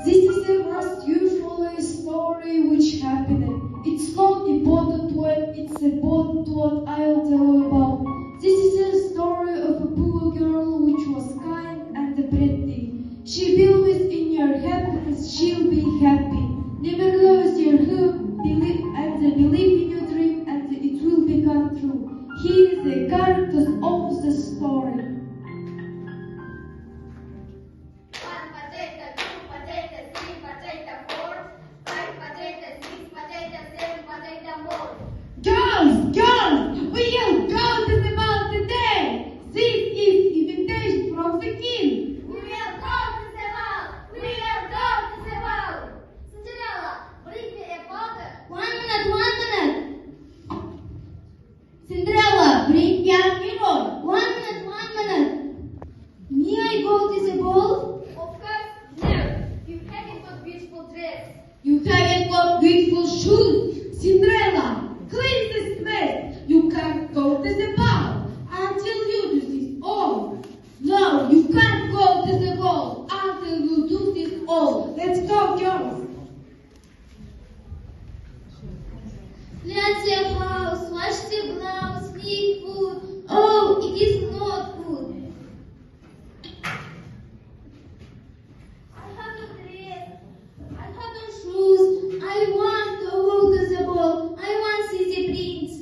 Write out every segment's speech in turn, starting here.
This is the most usual story which happened. It's not important when it's important what I'll tell you about. This is a story of a poor girl which was kind and pretty. She believes in your happiness, she'll be happy. Never lose your hope, believe in your dream and it will become true. He is the character of the story. Girls, we'll go to the ball today. This is invitation from the king. We will go to the ball. We will go to the ball. Cinderella, bring me a bottle. 1 minute. Cinderella, bring young mirror. 1 minute. May I go to the ball? Of course, no. You haven't got beautiful dress. You haven't got beautiful shoes. Cinderella, clean this mess. You can't go to the ball until you do this all. No, you can't go to the ball until you do this all. Let's go, girls. Cleanse your house, wash the gloves, make food. Oh, it is not good. I have no dress. I have no shoes. I want to go to the ball. I want to see the prince.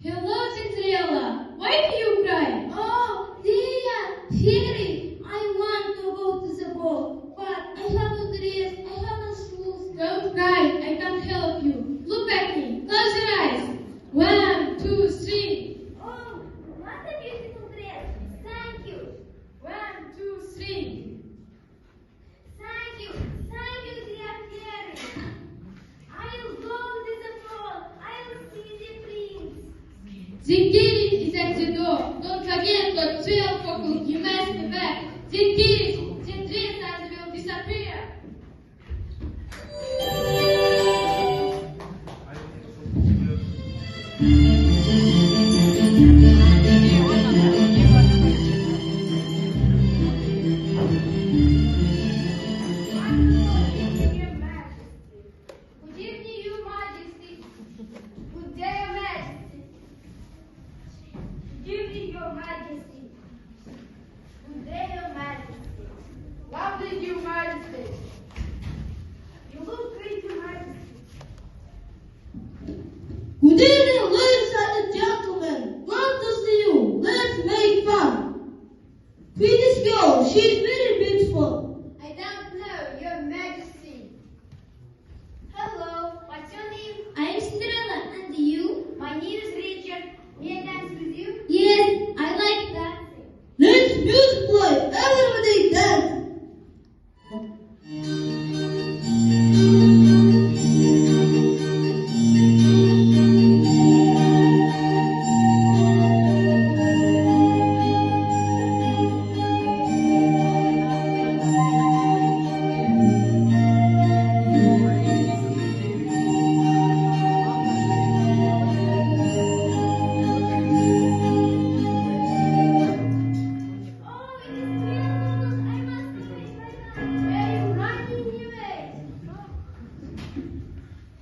Hello, Cinderella. Why do you cry? Oh, dear fairy, I want to go to the ball, but I have no dress, I have no shoes. Don't cry. I can't help you. Look at me. Close your eyes. 1, 2, 3. Oh, what a beautiful dress. Thank you. 1, 2, 3. Thank you, dear fairy. I'll go to the ball. I'll see the prince. The king is at the door. Don't forget the 12 o'clock. You must be back. The king, the dress will disappear. Good evening, Your Majesty. Good day, Your Majesty. Good evening, Your Majesty. Good day, Your Majesty. Lovely, Your Majesty. You look great, Your Majesty. Good evening, ladies and gentlemen. Glad to see you. Let's make fun. See this girl, she's very beautiful. I don't know, Your Majesty. Hello, what's your name? I am Cinderella, and you? My name is Richard. May I dance with you? Yes, I like that. Let's music play. Everybody dance. Oh, it is beautiful. I must say my love. Where are you running away?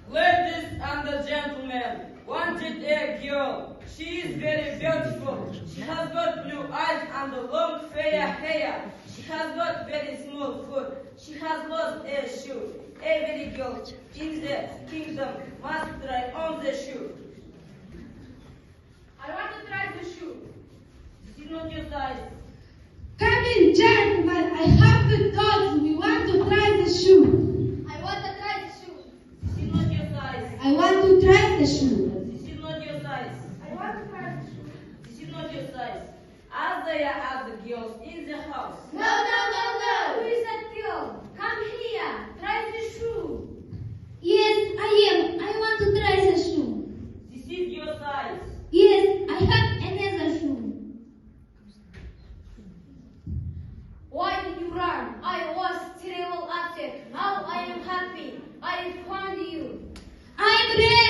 Ladies and gentlemen, wanted a girl. She is very beautiful. She has got blue eyes and long fair hair. She has got very small foot. She has lost a shoe. Every girl in the kingdom must try on the shoe. I want to try the shoe. This is not your size. Come in, gentlemen. I have good thoughts. We want to try the shoe. I want to try the shoe. This is not your size. I want to try the shoe. This is not your size. I want to try the shoe. This is not your size. As there are the girls in the house. No. Who is that girl? Come here. Try the shoe. Yes, I am. I want to try the shoe. This is your size. Yes, I have another shoe. Why did you run. I was terrible upset. Now I am happy. I found you. I'm ready.